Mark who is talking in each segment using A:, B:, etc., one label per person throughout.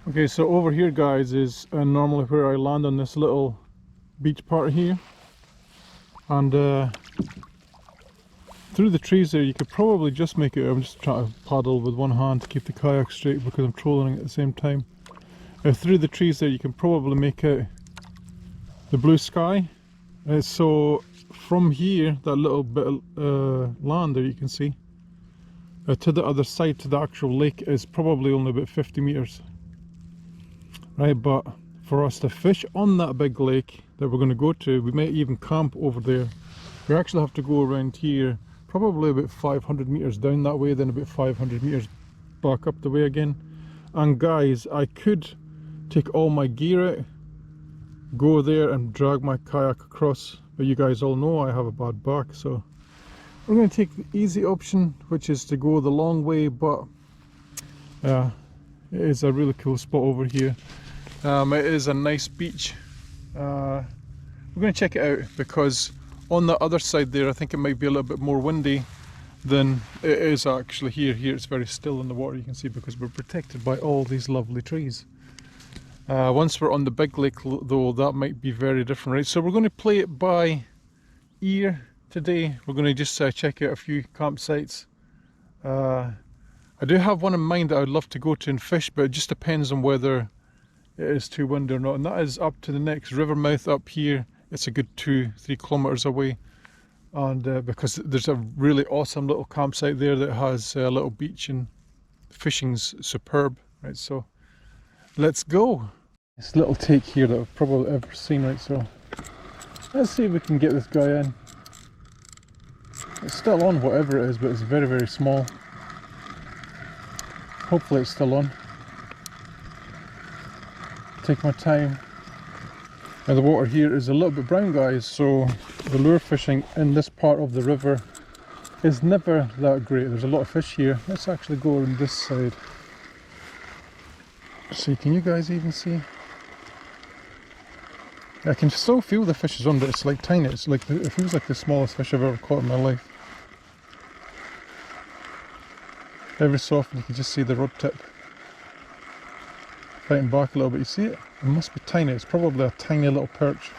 A: Okay, so over here guys is normally where I land on this little beach part here, and through the trees there you could probably just make it. I'm just trying to paddle with one hand to keep the kayak straight because I'm trolling at the same time. Through the trees there you can probably make out the blue sky. So from here, that little bit of land there you can see, to the other side, to the actual lake, is probably only about 50 meters. Right, but for us to fish on that big lake that we're going to go to, we might even camp over there. We actually have to go around here, probably about 500 meters down that way, then about 500 meters back up the way again. And guys, I could take all my gear out, go there and drag my kayak across, but you guys all know I have a bad back, so we're going to take the easy option, which is to go the long way. But it is a really cool spot over here. It is a nice beach. We're going to check it out because on the other side there I think it might be a little bit more windy than it is actually here. Here it's very still in the water, you can see, because we're protected by all these lovely trees. Once we're on the big lake though, that might be very different, right? So we're going to play it by ear today. We're going to just check out a few campsites. I do have one in mind that I'd love to go to and fish, but it just depends on whether it is too windy or not, and that is up to the next river mouth up here. It's a good 2-3 kilometers away, and because there's a really awesome little campsite there that has a little beach, and fishing's superb, right? So let's go. This little take here that I've probably ever seen, right? So let's see if we can get this guy in. It's still on, whatever it is, but it's very, very small. Hopefully it's still on. Take my time. Now the water here is a little bit brown, guys, so the lure fishing in this part of the river is never that great. There's a lot of fish here. Let's actually go on this side. See, can you guys even see? I can still feel the fish is on, but it's like tiny. It's like, it feels like the smallest fish I've ever caught in my life. Every so often you can just see the rod tip fighting back a little bit. You see it? It must be tiny. It's probably a tiny little perch.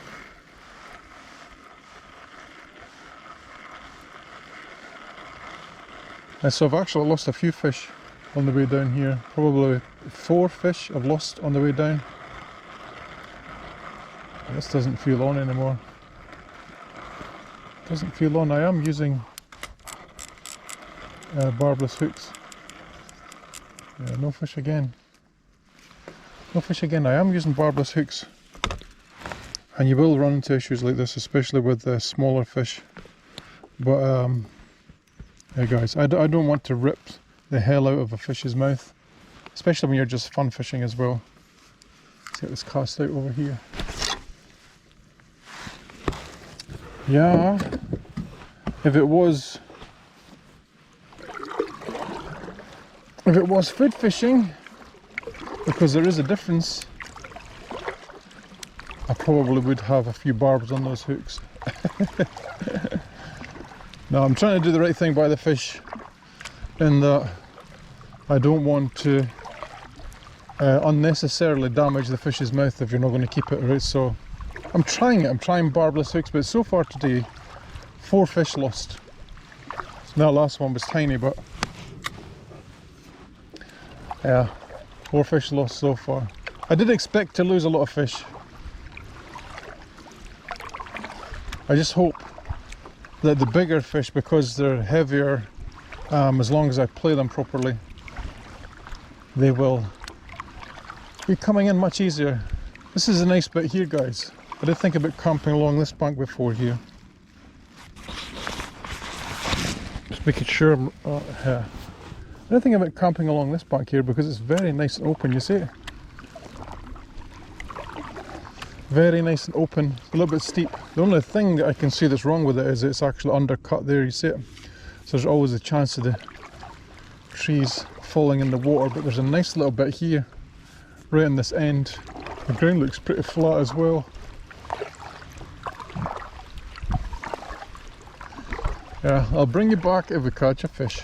A: And so I've actually lost a few fish on the way down here. Probably 4 fish I've lost on the way down. This doesn't feel on anymore. Doesn't feel on. I am using barbless hooks. Yeah, no fish again. No fish again. I am using barbless hooks, and you will run into issues like this, especially with smaller fish. But yeah guys, I don't want to rip the hell out of a fish's mouth, especially when you're just fun fishing as well. Let's get this cast out over here. Yeah, if it was food fishing, because there is a difference, I probably would have a few barbs on those hooks. Now I'm trying to do the right thing by the fish, in that I don't want to unnecessarily damage the fish's mouth if you're not going to keep it, right? So I'm trying it. I'm trying barbless hooks, but so far today 4 fish lost. So that last one was tiny, but yeah, 4 fish lost so far. I did expect to lose a lot of fish. I just hope that the bigger fish, because they're heavier, as long as I play them properly, they will be coming in much easier. This is a nice bit here, guys. I did think about camping along this bank before here. Just making sure I'm yeah. I did think about camping along this bank here because it's very nice and open, you see it? Very nice and open, a little bit steep. The only thing that I can see that's wrong with it is it's actually undercut there, you see it? So there's always a chance of the trees falling in the water, but there's a nice little bit here, right on this end. The ground looks pretty flat as well. Yeah, I'll bring you back if we catch a fish.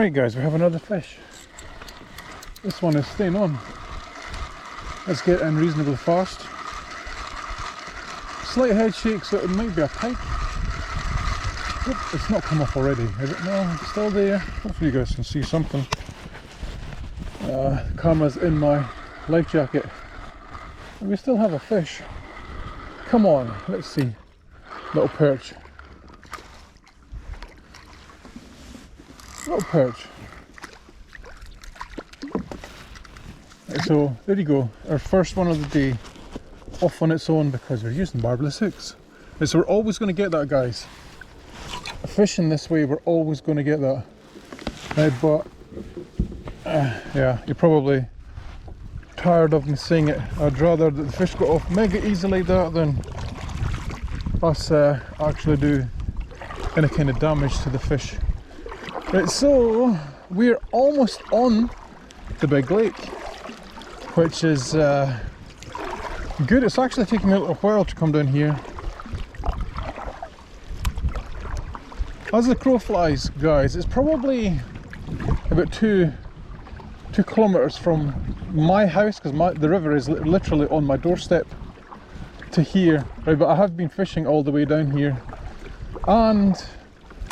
A: Alright guys, we have another fish. This one is staying on. Let's get in reasonably fast. Slight head shake, so it might be a pike. Oop, it's not come up already, is it? No, it's still there. Hopefully you guys can see something. Camera's in my life jacket. We still have a fish. Come on, let's see. Little perch. Little perch. So there you go, our first one of the day off on its own because we're using barbless hooks. And so we're always going to get that, guys. Fishing this way, we're always going to get that. But yeah, you're probably tired of me saying it. I'd rather that the fish go off mega easy like that than us actually do any kind of damage to the fish. Right, so we're almost on the big lake, which is good. It's actually taking me a little while to come down here. As the crow flies, guys, it's probably about 2 kilometers from my house, because the river is literally on my doorstep, to here. Right, but I have been fishing all the way down here, and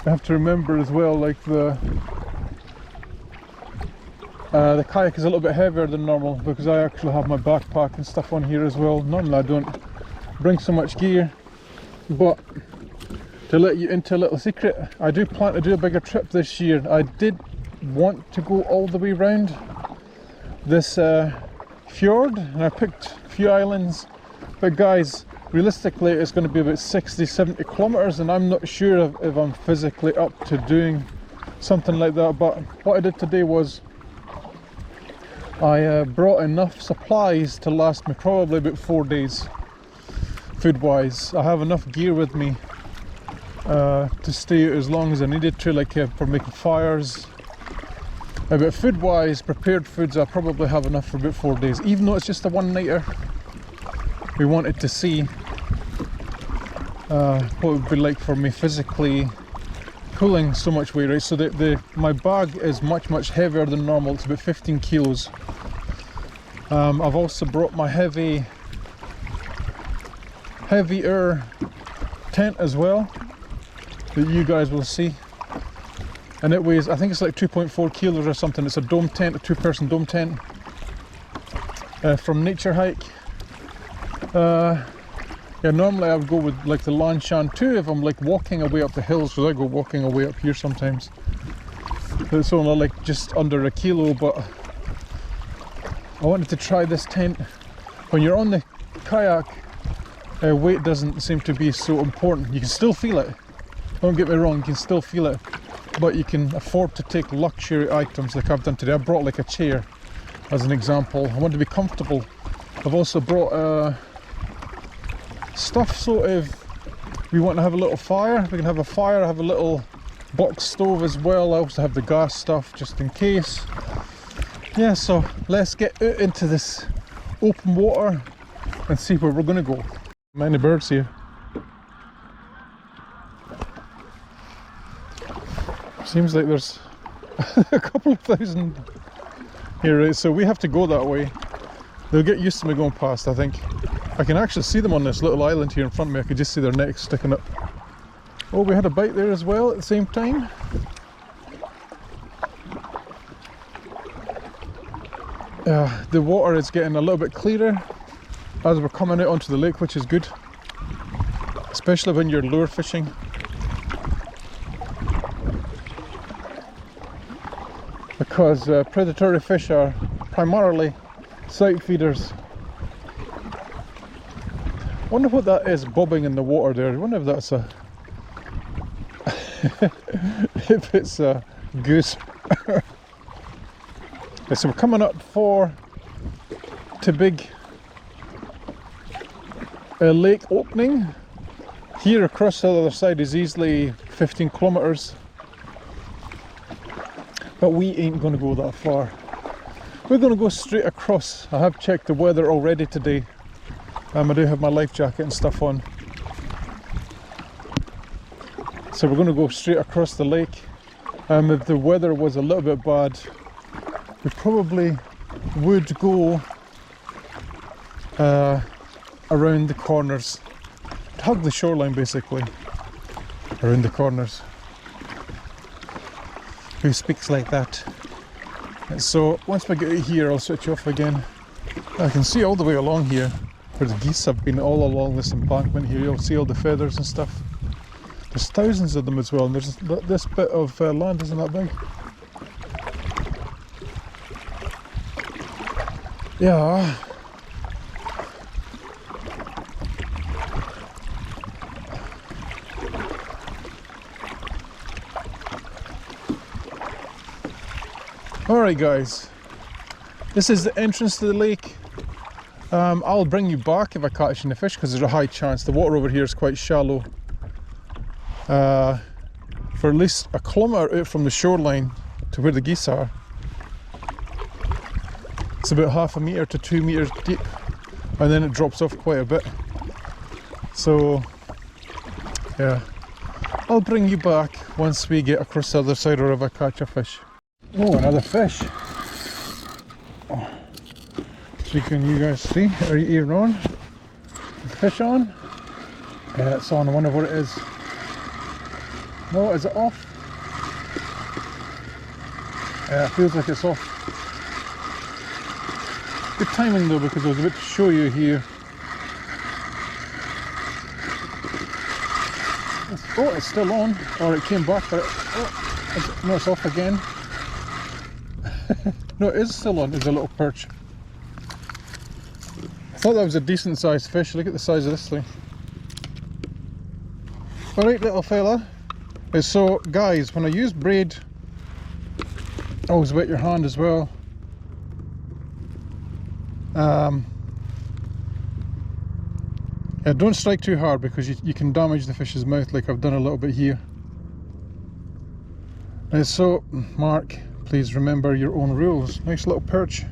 A: I have to remember as well, like the kayak is a little bit heavier than normal because I actually have my backpack and stuff on here as well. Normally I don't bring so much gear, but to let you into a little secret, I do plan to do a bigger trip this year. I did want to go all the way around this fjord, and I picked a few islands, but guys, realistically it's going to be about 60-70 kilometers, and I'm not sure if I'm physically up to doing something like that. But what I did today was I brought enough supplies to last me probably about 4 days, food wise. I have enough gear with me to stay out as long as I needed to, like for making fires. But food wise, prepared foods, I probably have enough for about 4 days, even though it's just a one nighter. We wanted to see what it would be like for me physically pulling so much weight, right? So my bag is much heavier than normal. It's about 15 kilos. I've also brought my heavier tent as well, that you guys will see, and it weighs, I think it's like 2.4 kilos or something. It's a dome tent, a 2-person dome tent from Nature Hike. Yeah, normally I would go with like the Lanshan 2 if I'm like walking away up the hills, because I go walking away up here sometimes. It's only like just under a kilo, but I wanted to try this tent. When you're on the kayak, weight doesn't seem to be so important. You can still feel it, don't get me wrong, you can still feel it, but you can afford to take luxury items like I've done today. I brought like a chair as an example. I want to be comfortable. I've also brought stuff, so if we want to have a little fire, we can have a fire. I have a little box stove as well. I also have the gas stuff just in case. Yeah, so let's get out into this open water and see where we're going to go. Many birds here. Seems like there's a couple of thousand here, right? So we have to go that way. They'll get used to me going past, I think. I can actually see them on this little island here in front of me. I could just see their necks sticking up. Oh, we had a bite there as well at the same time. The water is getting a little bit clearer as we're coming out onto the lake, which is good, especially when you're lure fishing. Because predatory fish are primarily sight feeders. I wonder what that is bobbing in the water there. I wonder if that's a if it's a goose. So we're coming up to big lake opening. Here across the other side is easily 15 kilometers, but we ain't going to go that far. We're going to go straight across. I have checked the weather already today. I do have my life jacket and stuff on. So we're going to go straight across the lake If the weather was a little bit bad, we probably would go around the corners, hug the shoreline basically, around the corners. Who speaks like that? And so once we get out here, I'll switch off again. I can see all the way along here where the geese have been, all along this embankment here. You'll see all the feathers and stuff. There's thousands of them as well, and there's this bit of land isn't that big. Yeah. Alright guys, this is the entrance to the lake. I'll bring you back if I catch any fish because there's a high chance. The water over here is quite shallow. For at least a kilometre out from the shoreline to where the geese are, it's about half a metre to 2 metres deep, and then it drops off quite a bit. So yeah, I'll bring you back once we get across the other side or if I catch a fish. Oh, another fish. Oh. So can you guys see? Are you even on? Is the fish on? Yeah, it's on. I wonder what it is. No, is it off? Yeah, it feels like it's off. Good timing though, because I was about to show you here. Oh, it's still on, or it came back, but no, it's off again. No, it is still on. It's a little perch. I thought that was a decent sized fish. Look at the size of this thing. Alright, little fella. So guys, when I use braid, always wet your hand as well. Yeah, don't strike too hard because you can damage the fish's mouth like I've done a little bit here. And so, Mark, please remember your own rules. Nice little perch.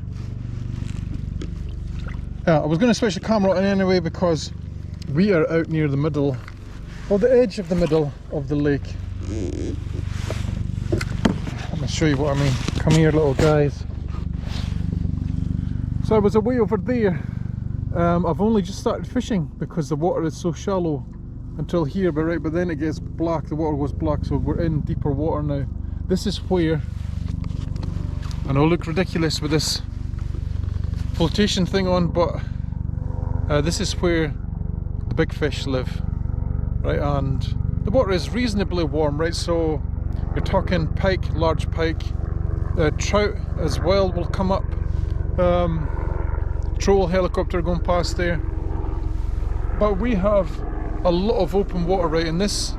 A: Yeah, I was going to switch the camera on anyway because we are out near the middle, or the edge of the middle of the lake. Let me show you what I mean. Come here, little guys. So I was away over there. I've only just started fishing because the water is so shallow until here, but then it gets black, the water goes black, so we're in deeper water now. This is where, and I'll look ridiculous with this flotation thing on, but this is where the big fish live, right? And the water is reasonably warm, right? So you're talking pike, large pike, trout as well will come up. Troll helicopter going past there. But we have a lot of open water, right? In this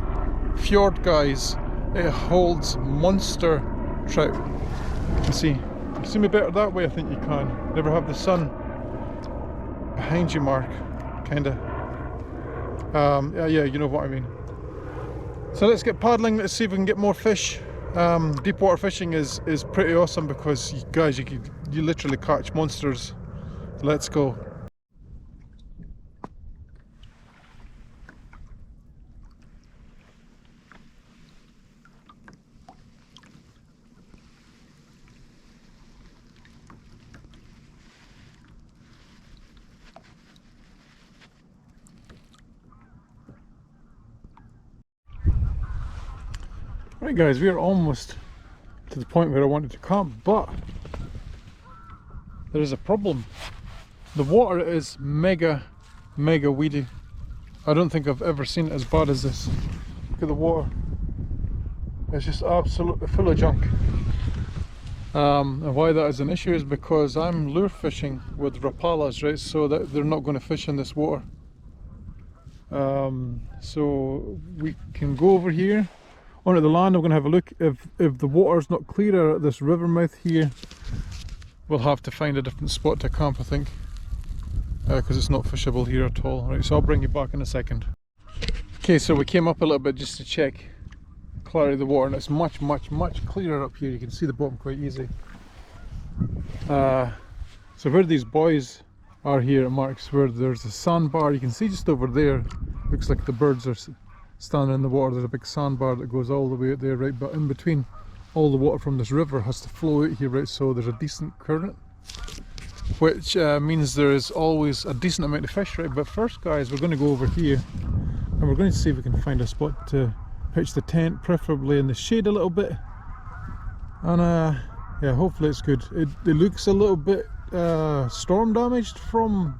A: fjord, guys, it holds monster trout. You can see. You see me better that way, I think you can. Never have the sun behind you, Mark. Kinda. Yeah, you know what I mean. So let's get paddling, let's see if we can get more fish. Deep water fishing is pretty awesome because you guys, you literally catch monsters. Let's go. Right guys, we are almost to the point where I wanted to camp, but there is a problem. The water is mega weedy. I don't think I've ever seen it as bad as this. Look at the water. It's just absolutely full of junk. And why that is an issue is because I'm lure fishing with rapalas, right? So that they're not going to fish in this water. So we can go over here onto the land. I'm going to have a look. If the water's not clear at this river mouth here, we'll have to find a different spot to camp, I think, because it's not fishable here at all. Right, so I'll bring you back in a second. Okay, so we came up a little bit just to check clarity of the water, and it's much clearer up here. You can see the bottom quite easy. So where these buoys are here, it marks where there's a sandbar. You can see just over there, looks like the birds are standing in the water. There's a big sandbar that goes all the way out there, right? But in between all the water from this river has to flow out here, right? So there's a decent current, which means there is always a decent amount of fish, right? But first, guys, we're going to go over here and we're going to see if we can find a spot to pitch the tent, preferably in the shade a little bit. And yeah, hopefully it's good. It looks a little bit storm damaged from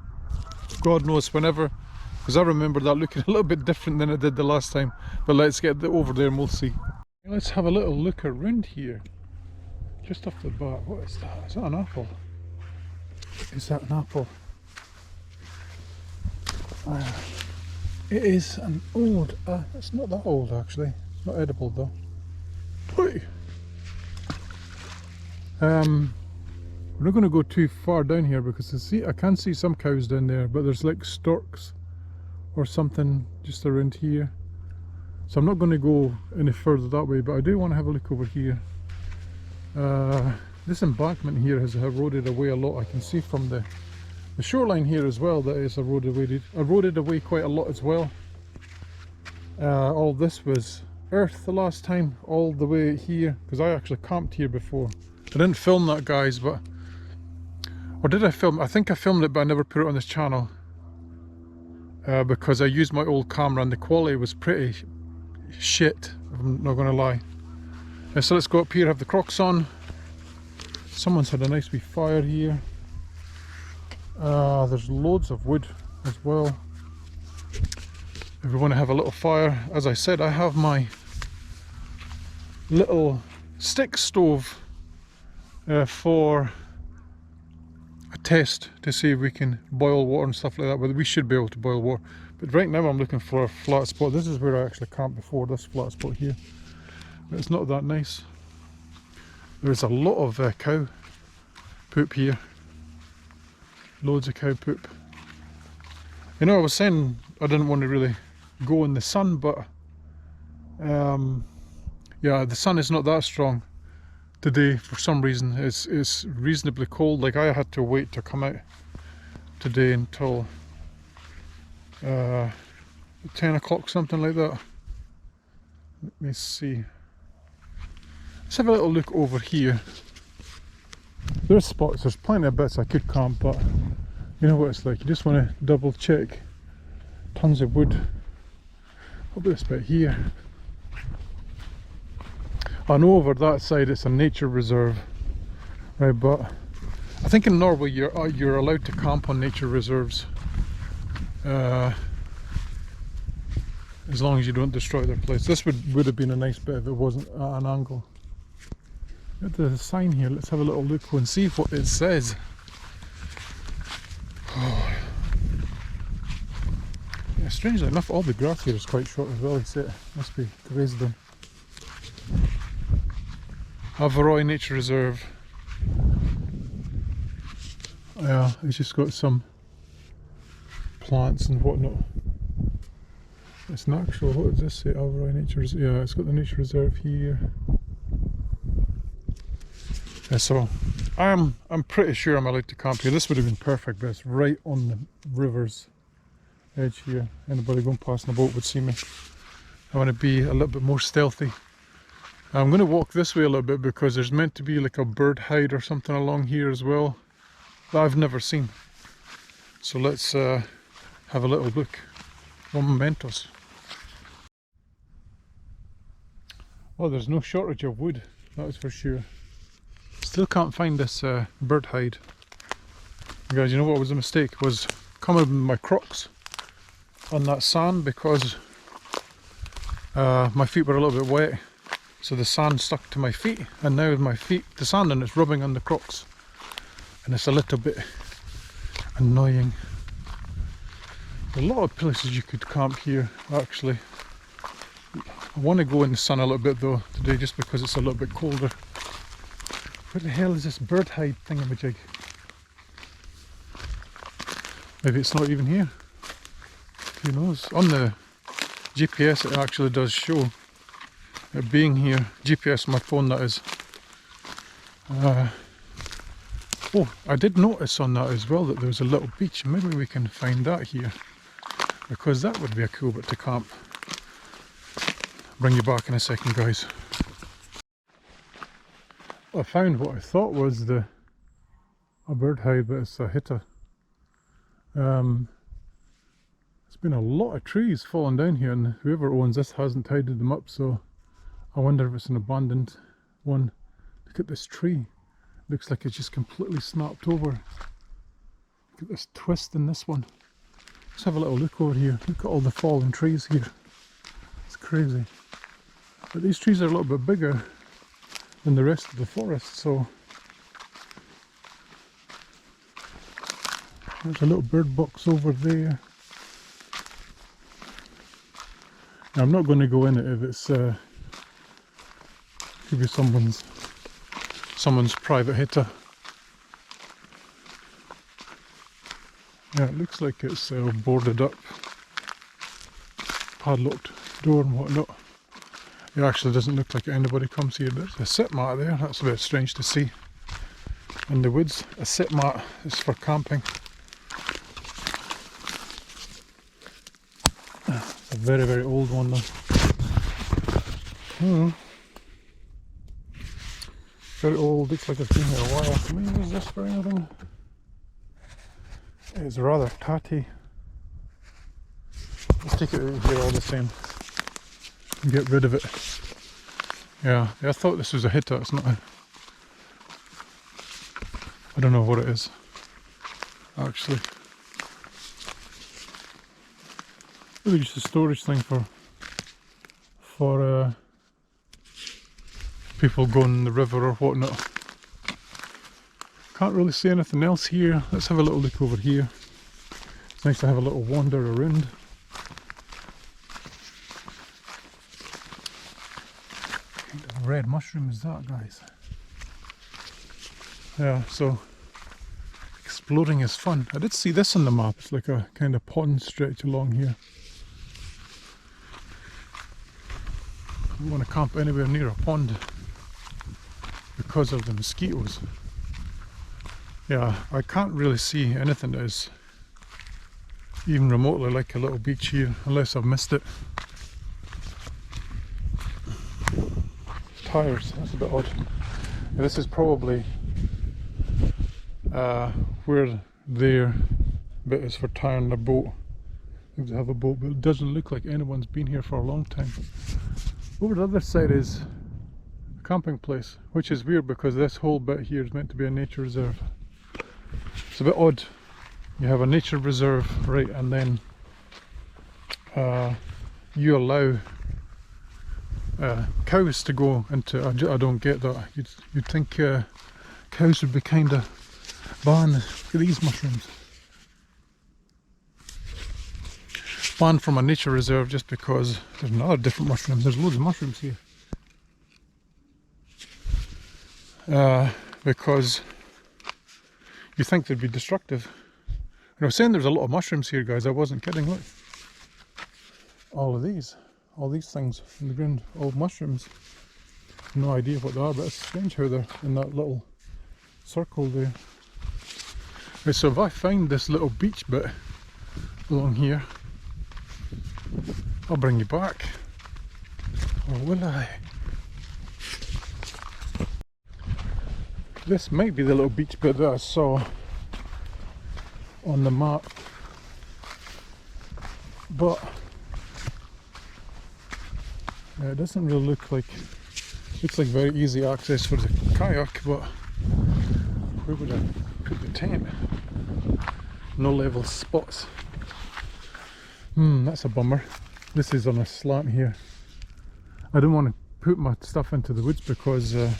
A: God knows whenever, because I remember that looking a little bit different than it did the last time. But let's get over there and we'll see. Let's have a little look around here. Just off the bat, what is that? Is that an apple? Is that an apple? It is an old, it's not that old actually. It's not edible though. Hey! We're not going to go too far down here because I can see some cows down there, but there's like storks or something just around here. So I'm not going to go any further that way, but I do want to have a look over here. This embankment here has eroded away a lot. I can see from the shoreline here as well that it's eroded away quite a lot as well. All this was earth the last time, all the way here, because I actually camped here before. I didn't film that, guys, but... Or did I film? I think I filmed it, but I never put it on this channel. Because I used my old camera and the quality was pretty shit, I'm not going to lie. So let's go up here, have the Crocs on. Someone's had a nice wee fire here. There's loads of wood as well. If we want to have a little fire, as I said, I have my little stick stove for a test to see if we can boil water and stuff like that, but we should be able to boil water. But right now I'm looking for a flat spot. This is where I actually camped before, this flat spot here. But it's not that nice. There's a lot of cow poop here. Loads of cow poop. You know, I was saying I didn't want to really go in the sun, but yeah, the sun is not that strong today for some reason. It's reasonably cold. Like, I had to wait to come out today until 10 o'clock, something like that. Let me see. Let's have a little look over here. There's spots, there's plenty of bits I could camp, but you know what it's like, you just want to double check. Tons of wood. What about this bit here? I know over that side it's a nature reserve, right? But I think in Norway you're allowed to camp on nature reserves, as long as you don't destroy their place. This would have been a nice bit if it wasn't at an angle. Got the sign here. Let's have a little look and see what it says. Oh. Yeah, strangely enough, all the grass here is quite short as well. It's it must be grazed on. Tyrifjord Nature Reserve. Yeah, it's just got some plants and whatnot. It's not actual. What does this say? Tyrifjord Nature Reserve. Yeah, it's got the nature reserve here. Yeah, so I'm pretty sure I'm allowed to camp here. This would have been perfect, but it's right on the river's edge here. Anybody going past in a boat would see me. I want to be a little bit more stealthy. I'm going to walk this way a little bit because there's meant to be like a bird hide or something along here as well that I've never seen. So let's have a little look. One mementos. Well, there's no shortage of wood, that is for sure. Still can't find this bird hide. Guys, you know what was a mistake? Was coming with my Crocs on that sand because my feet were a little bit wet. So the sand stuck to my feet, and now with my feet, the sand and it's rubbing on the Crocs, and it's a little bit annoying. A lot of places you could camp here, actually. I want to go in the sun a little bit though today, just because it's a little bit colder. Where the hell is this bird hide thingamajig? Maybe it's not even here. Who knows? On the GPS it actually does show it being here. GPS on my phone, that is. Oh, I did notice on that as well that there was a little beach. Maybe we can find that here, because that would be a cool bit to camp. Bring you back in a second, guys. I found what I thought was a bird hide, but it's a hitta. There's been a lot of trees falling down here, and whoever owns this hasn't tidied them up, so I wonder if it's an abandoned one. Look at this tree. Looks like it's just completely snapped over. Look at this twist in this one. Let's have a little look over here. Look at all the fallen trees here. It's crazy. But these trees are a little bit bigger than the rest of the forest, so there's a little bird box over there. Now, I'm not going to go in it if it's could be someone's private hitta. Yeah, it looks like it's boarded up, padlocked door and whatnot. It actually doesn't look like anybody comes here. There's a sit mat there. That's a bit strange to see in the woods. A sit mat is for camping. It's a very, very old one though. Very old, looks like it's been here a while. Can we use this for anything? It's rather tatty. Let's take it out of here all the same and get rid of it. Yeah, I thought this was a hitta. It's not a... I don't know what it is, actually. Maybe just a storage thing for people going in the river or whatnot. Can't really see anything else here. Let's have a little look over here. It's nice to have a little wander around. What kind of red mushroom is that, guys? Yeah, so exploring is fun. I did see this on the map. It's like a kind of pond stretch along here. I don't want to camp anywhere near a pond because of the mosquitoes. Yeah, I can't really see anything that is even remotely like a little beach here, unless I've missed it. Tires, that's a bit odd. Yeah, this is probably where their bit is for tiring the boat. They have a boat, but it doesn't look like anyone's been here for a long time. Over the other side is a camping place, which is weird because this whole bit here is meant to be a nature reserve. It's a bit odd. You have a nature reserve, right, and then you allow cows to go into. I don't get that. You'd think cows would be kind of banned. Look at these mushrooms. Banned from a nature reserve just because there's another different mushrooms. There's loads of mushrooms here. Because you think they'd be destructive. And I was saying there's a lot of mushrooms here, guys. I wasn't kidding. Look, all these things in the ground, all mushrooms. No idea what they are, but it's strange how they're in that little circle there. Right, so if I find this little beach bit along here, I'll bring you back. Or will I? This might be the little beach bit that I saw on the map, but it doesn't really look like, looks like very easy access for the kayak, but where would I put the tent? No level spots. That's a bummer. This is on a slant here. I don't want to put my stuff into the woods because it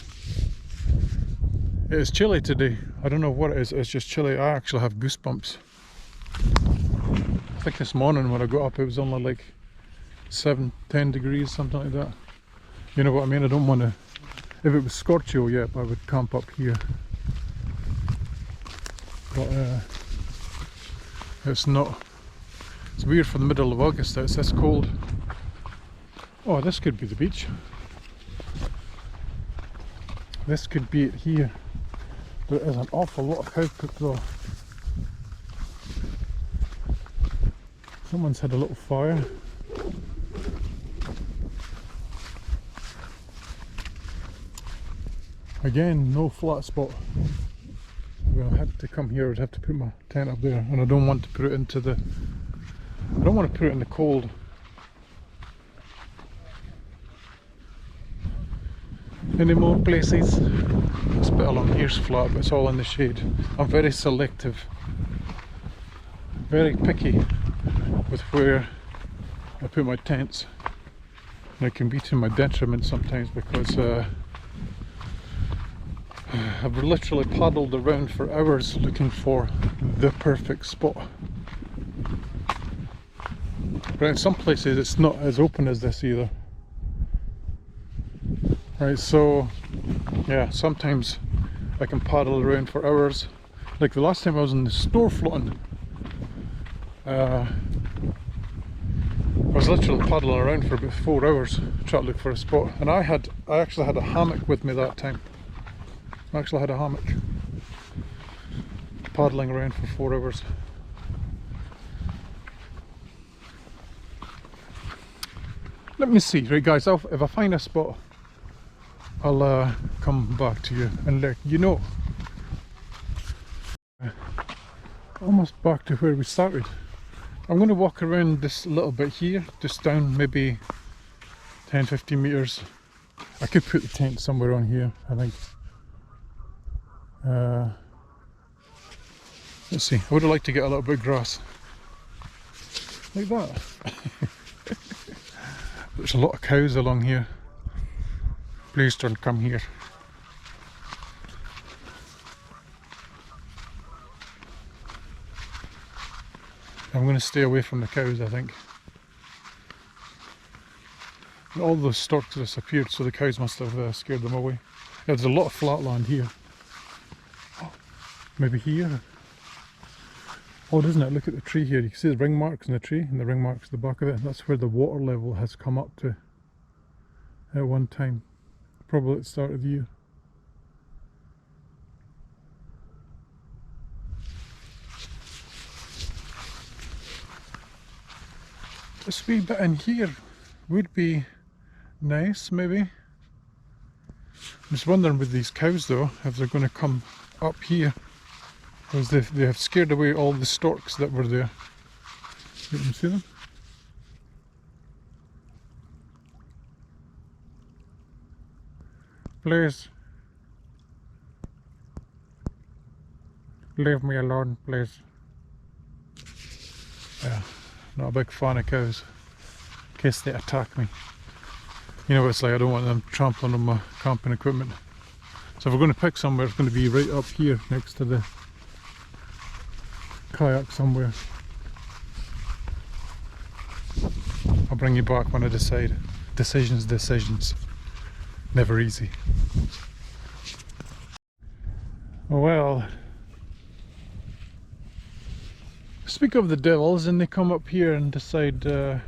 A: is chilly today. I don't know what it is, it's just chilly. I actually have goosebumps. I think this morning when I got up it was only like 7-10 degrees, something like that. You know what I mean? I don't want to, if it was Scorchio, yeah, I would camp up here. But it's not. It's weird for the middle of August that it's this cold. Oh, this could be the beach. This could be it here. There is an awful lot of cow poop though. Someone's had a little fire. Again, no flat spot. If I had to come here, I'd have to put my tent up there, and I don't want to put it into the... I don't want to put it in the cold. Any more places? This bit along here's flat, but it's all in the shade. I'm very selective, very picky with where I put my tents, and it can be to my detriment sometimes, because I've literally paddled around for hours looking for the perfect spot. But in some places it's not as open as this either. Right, so yeah, sometimes I can paddle around for hours. Like the last time I was in the store floating, I was literally paddling around for about 4 hours trying to look for a spot, and I actually had a hammock with me that time. I actually had a hammock, paddling around for 4 hours. Let me see, right guys, if I find a spot, I'll come back to you and let you know. Almost back to where we started. I'm going to walk around this little bit here, just down maybe 10-15 meters. I could put the tent somewhere on here, I think. Let's see, I would have liked to get a little bit of grass. Like that. There's a lot of cows along here. Please don't come here. I'm going to stay away from the cows, I think. And all those storks disappeared, so the cows must have scared them away. Yeah, there's a lot of flat land here. Oh, maybe here. Odd, isn't it? Look at the tree here. You can see the ring marks in the tree, and the ring marks at the back of it. That's where the water level has come up to at one time. Probably at the start of the year. This wee bit in here would be nice, maybe. I'm just wondering with these cows though, if they're going to come up here, because they have scared away all the storks that were there. You can see them? Please leave me alone, please. Yeah, not a big fan of cows, in case they attack me. You know what it's like, I don't want them trampling on my camping equipment. So if we're going to pick somewhere, it's going to be right up here next to the kayak somewhere. I'll bring you back when I decide. Decisions. Never easy. Well, speak of the devils, and they come up here and decide they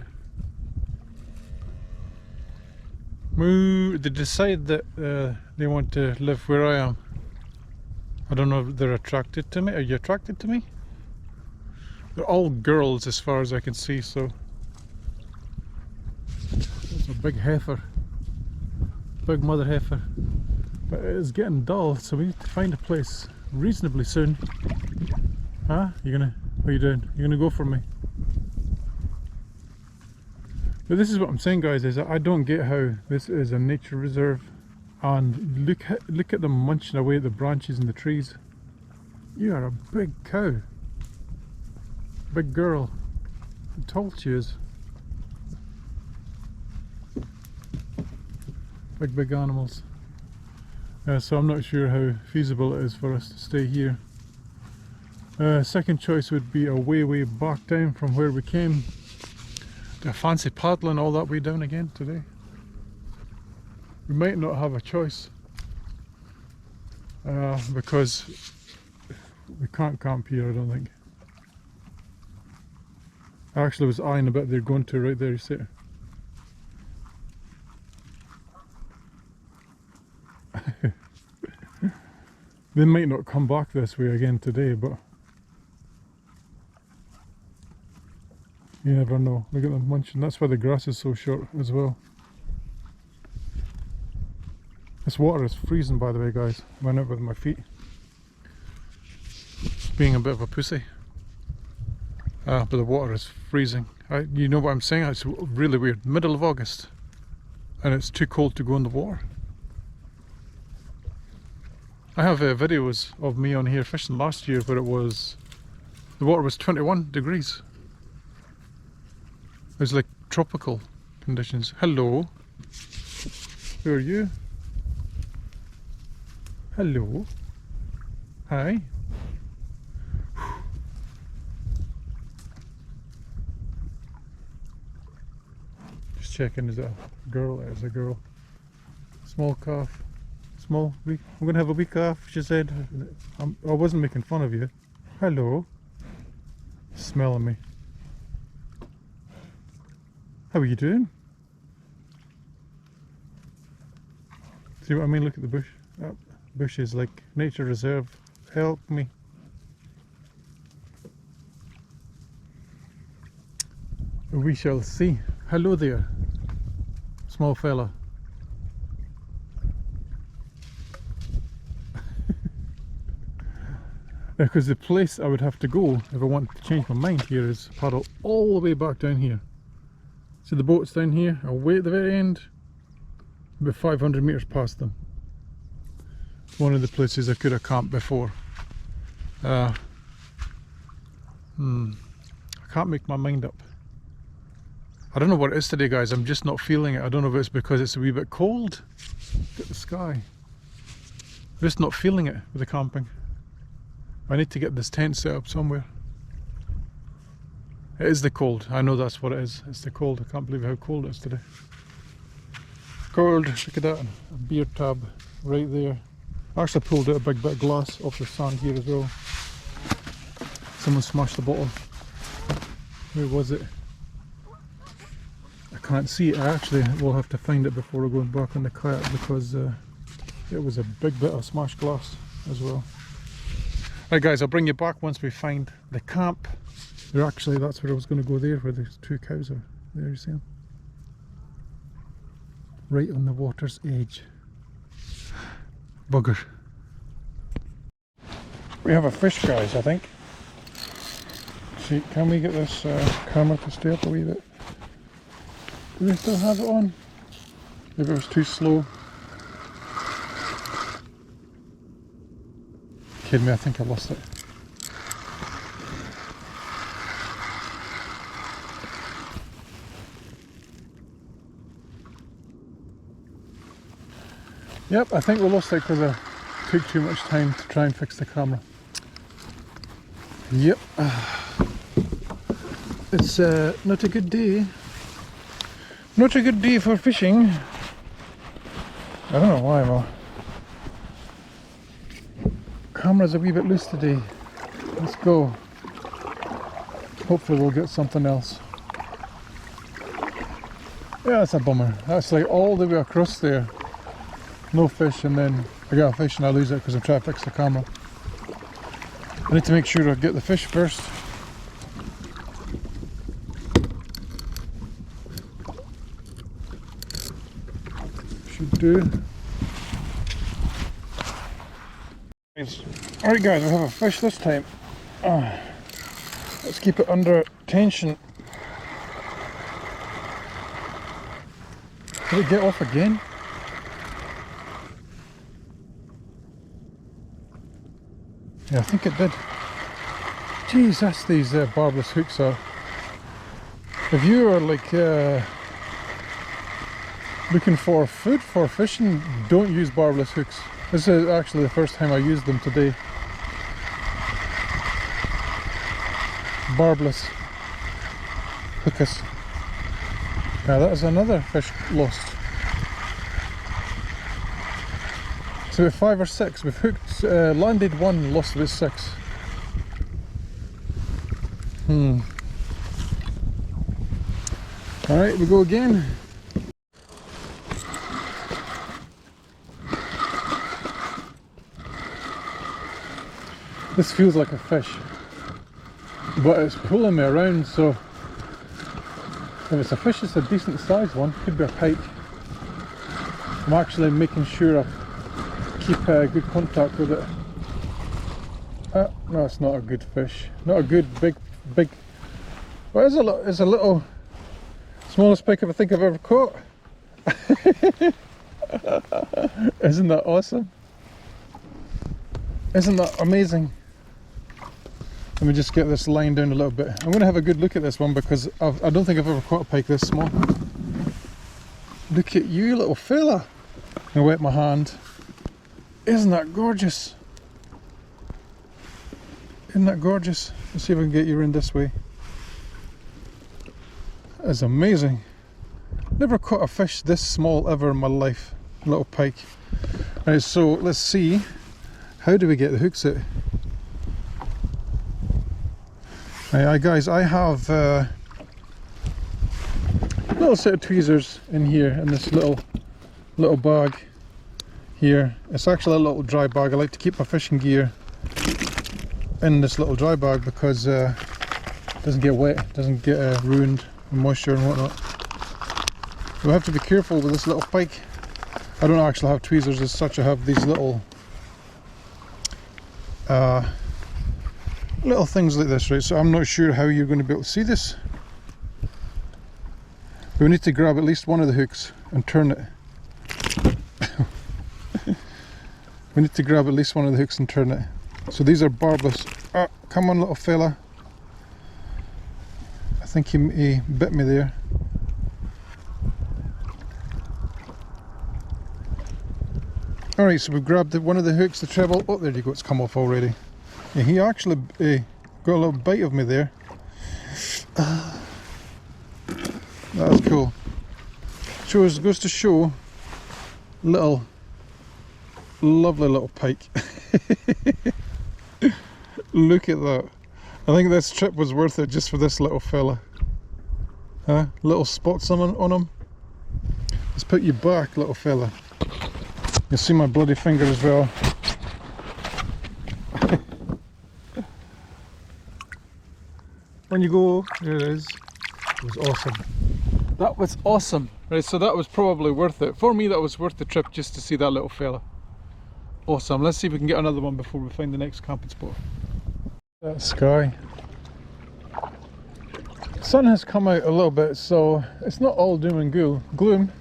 A: decide that they want to live where I am. I don't know if they're attracted to me. Are you attracted to me? They're all girls as far as I can see, so it's a big heifer. Big mother heifer. But it's getting dull, so we need to find a place reasonably soon. Huh? What are you doing? You're gonna go for me? But this is what I'm saying, guys, is that I don't get how this is a nature reserve, and look at them munching away at the branches and the trees. You are a big cow. Big girl. How tall she is. Big animals. So I'm not sure how feasible it is for us to stay here. Second choice would be a way back down from where we came. Do I fancy paddling all that way down again today? We might not have a choice, because we can't camp here, I don't think. I actually was eyeing a bit they're going to right there, you see it? They might not come back this way again today, but you never know. Look at them munching. That's why the grass is so short as well. This water is freezing, by the way, guys. I went out with my feet. Being a bit of a pussy. But the water is freezing. You know what I'm saying? It's really weird. Middle of August. And it's too cold to go in the water. I have videos of me on here fishing last year where the water was 21 degrees. It was like tropical conditions. Hello. Who are you? Hello. Hi. Just checking, is it a girl? It is a girl. Small calf. Small week. I'm gonna have a week off, she said. I wasn't making fun of you. Hello. Smelling me. How are you doing? See what I mean? Look at the bush. That bush is like nature reserve. Help me. We shall see. Hello there, small fella. Because the place I would have to go if I want to change my mind here is paddle all the way back down here. See the boats down here, away at the very end, about 500 metres past them. One of the places I could have camped before. I can't make my mind up. I don't know what it is today, guys. I'm just not feeling it. I don't know if it's because it's a wee bit cold. Look at the sky. I'm just not feeling it with the camping. I need to get this tent set up somewhere. It is the cold. I know that's what it is. It's the cold. I can't believe how cold it is today. Cold. Look at that. A beer tub right there. I actually pulled out a big bit of glass off the sand here as well. Someone smashed the bottle. Where was it? I can't see it. I actually will have to find it before we're going back on the kayak because it was a big bit of smashed glass as well. Right guys, I'll bring you back once we find the camp. That's where I was going to go there, where there's two cows are. There you see them. Right on the water's edge. Bugger. We have a fish, guys, I think. See, can we get this camera to stay up a wee bit? Do we still have it on? Maybe it was too slow. Kidding me, I think I lost it. Yep, I think we lost it because I took too much time to try and fix the camera. Yep. It's not a good day. Not a good day for fishing. I don't know why, well. Camera's a wee bit loose today. Let's go. Hopefully we'll get something else. Yeah, that's a bummer. That's like all the way across there. No fish, and then I get a fish and I lose it because I'm trying to fix the camera. I need to make sure I get the fish first. Should do. Alright guys, we have a fish this time. Let's keep it under tension. Did it get off again? Yeah, I think it did. Jeez, that's these barbless hooks are. If you are like looking for food for fishing, don't use barbless hooks. This is actually the first time I used them today. Barbless hookus. Now that is another fish lost. So about 5 or 6. We've hooked, landed 1, lost about 6. Alright, we go again. This feels like a fish, but it's pulling me around, so if it's a fish, it's a decent sized one. Could be a pike. I'm actually making sure I've keep good contact with it. No, it's not a good fish. Not a good big. Well, it's a little smallest pike I think I've ever caught. Isn't that awesome? Isn't that amazing? Let me just get this line down a little bit. I'm going to have a good look at this one because I don't think I've ever caught a pike this small. Look at you, little fella. I'm going to wet my hand. Isn't that gorgeous? Isn't that gorgeous? Let's see if I can get you in this way. That is amazing. Never caught a fish this small ever in my life. A little pike. Right, so let's see. How do we get the hooks out? Right, guys, I have a little set of tweezers in here in this little bag here. It's actually a little dry bag. I like to keep my fishing gear in this little dry bag because it doesn't get wet, doesn't get ruined with moisture and whatnot. You'll have to be careful with this little pike. I don't actually have tweezers as such. I have these little things like this, right? So I'm not sure how you're going to be able to see this. But we need to grab at least one of the hooks and turn it. We need to grab at least one of the hooks and turn it. So these are barbless. Come on, little fella. I think he bit me there. Alright, so we've grabbed one of the hooks, the treble. Oh, there you go, it's come off already. Yeah, he actually got a little bite of me there. That's cool. Goes to show, lovely little pike. Look at that. I think this trip was worth it just for this little fella. Little spots on him. Let's put you back, little fella. You'll see my bloody finger as well. When you go, there it is. It was awesome. That was awesome. Right, so that was probably worth it. For me, that was worth the trip just to see that little fella. Awesome. Let's see if we can get another one before we find the next camping spot. That sky. The sun has come out a little bit, so it's not all doom and gloom.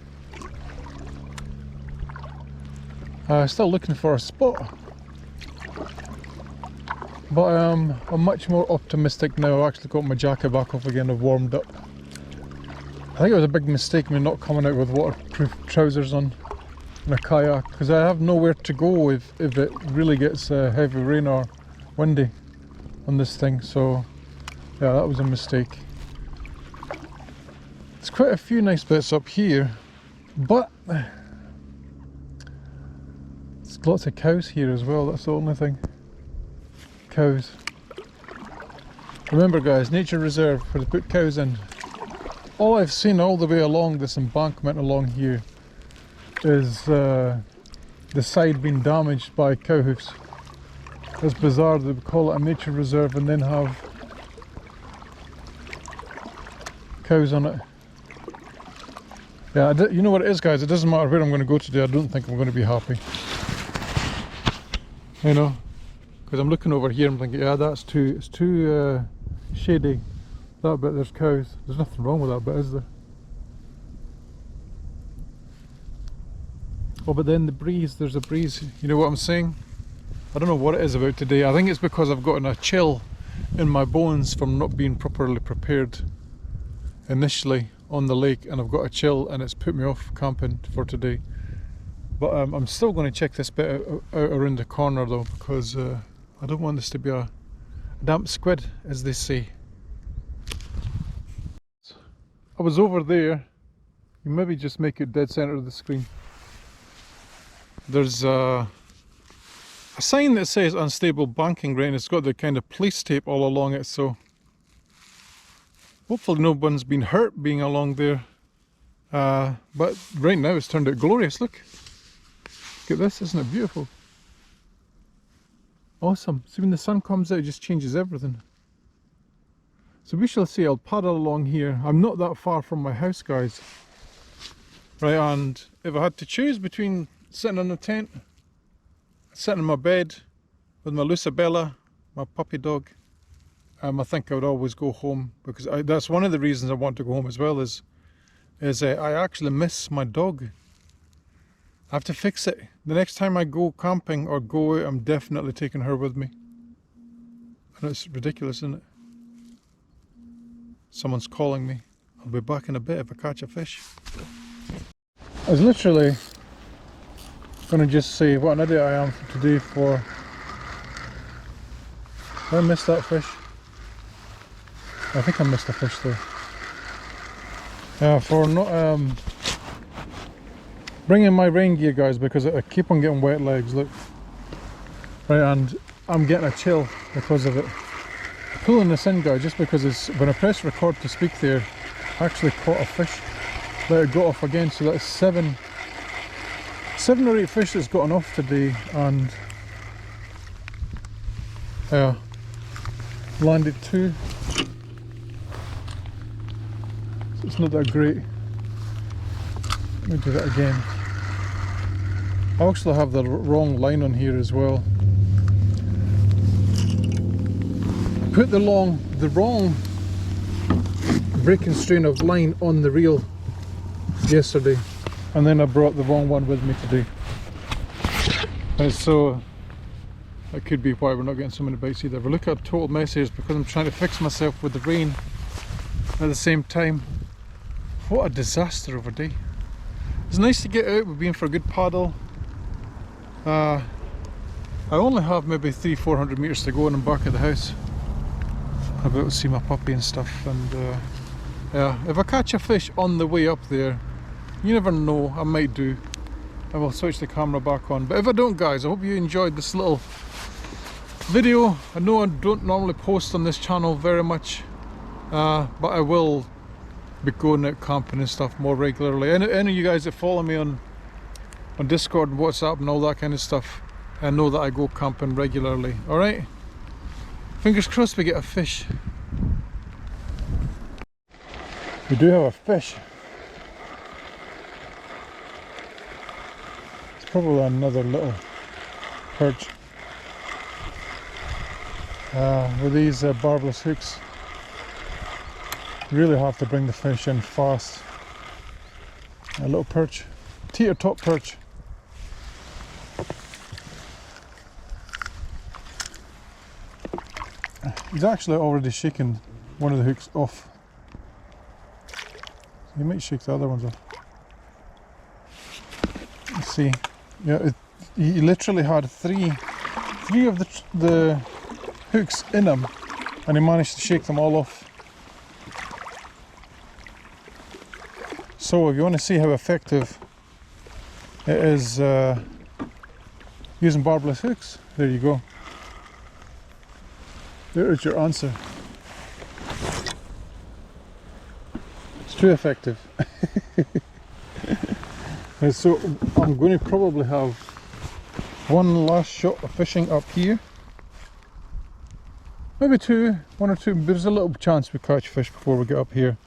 A: Still looking for a spot. But I'm much more optimistic now. I've actually got my jacket back off again. I've warmed up. I think it was a big mistake me not coming out with waterproof trousers on in a kayak, because I have nowhere to go if it really gets heavy rain or windy on this thing. So yeah, that was a mistake. There's quite a few nice bits up here, but there's lots of cows here as well. That's the only thing. Cows. Remember guys, nature reserve, where they put cows in. All I've seen all the way along this embankment along here is the side being damaged by cow hoofs. It's bizarre that we call it a nature reserve and then have cows on it. Yeah, you know what it is guys, it doesn't matter where I'm going to go today, I don't think I'm going to be happy. You know? Because I'm looking over here, I'm thinking, yeah, it's too shady. That bit, there's cows. There's nothing wrong with that bit, is there? Oh, but then the breeze, there's a breeze. You know what I'm saying? I don't know what it is about today. I think it's because I've gotten a chill in my bones from not being properly prepared initially on the lake, and I've got a chill and it's put me off camping for today. But I'm still going to check this bit out around the corner though, because I don't want this to be a damp squid, as they say. I was over there. You maybe just make it dead center of the screen. There's a sign that says unstable banking rate, and it's got the kind of police tape all along it, so hopefully no one's been hurt being along there. But right now it's turned out glorious. Look at this, isn't it beautiful? Awesome. See, when the sun comes out, it just changes everything. So we shall see. I'll paddle along here. I'm not that far from my house, guys. Right, and if I had to choose between sitting in a tent sitting in my bed with my Lucabella, my puppy dog, I think I would always go home, because that's one of the reasons I want to go home as well, is I actually miss my dog. I have to fix it. The next time I go camping or go out, I'm definitely taking her with me. And it's ridiculous, isn't it? Someone's calling me. I'll be back in a bit if I catch a fish. I was literally going to just say what an idiot I am today for... Did I miss that fish? I think I missed a fish though. For not bringing my rain gear, guys, because I keep on getting wet legs, look. Right, and I'm getting a chill because of it. Pulling this in, guys, just because when I press record to speak there, I actually caught a fish. Let it go off again, so that's seven or eight fish that's gotten off today, and landed two. So it's not that great. Let me do that again. I actually have the wrong line on here as well. Put the wrong breaking strain of line on the reel yesterday, and then I brought the wrong one with me today. And so that could be why we're not getting so many bites either. But look at total mess here, because I'm trying to fix myself with the rain at the same time. What a disaster of a day. It's nice to get out. We've been for a good paddle. I only have maybe 300-400 meters to go and I'm back at the house. I'll be able to see my puppy and stuff, and yeah, if I catch a fish on the way up there, you never know, I might do. I will switch the camera back on. But if I don't, guys, I hope you enjoyed this little video. I know I don't normally post on this channel very much, but I will be going out camping and stuff more regularly. Any of you guys that follow me on Discord and WhatsApp and all that kind of stuff, I know that I go camping regularly. Alright? Fingers crossed we get a fish. We do have a fish. It's probably another little perch. With these barbless hooks, you really have to bring the fish in fast. A little perch, teeter top perch. He's actually already shaken one of the hooks off. You might shake the other ones off. Let's see. Yeah, he literally had three of the hooks in him, and he managed to shake them all off. So if you want to see how effective it is using barbless hooks, there you go. There is your answer. It's too effective. And so I'm going to probably have one last shot of fishing up here. Maybe one or two. There's a little chance we catch fish before we get up here.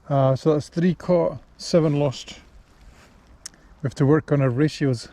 A: So that's 3 caught, 7 lost. We have to work on our ratios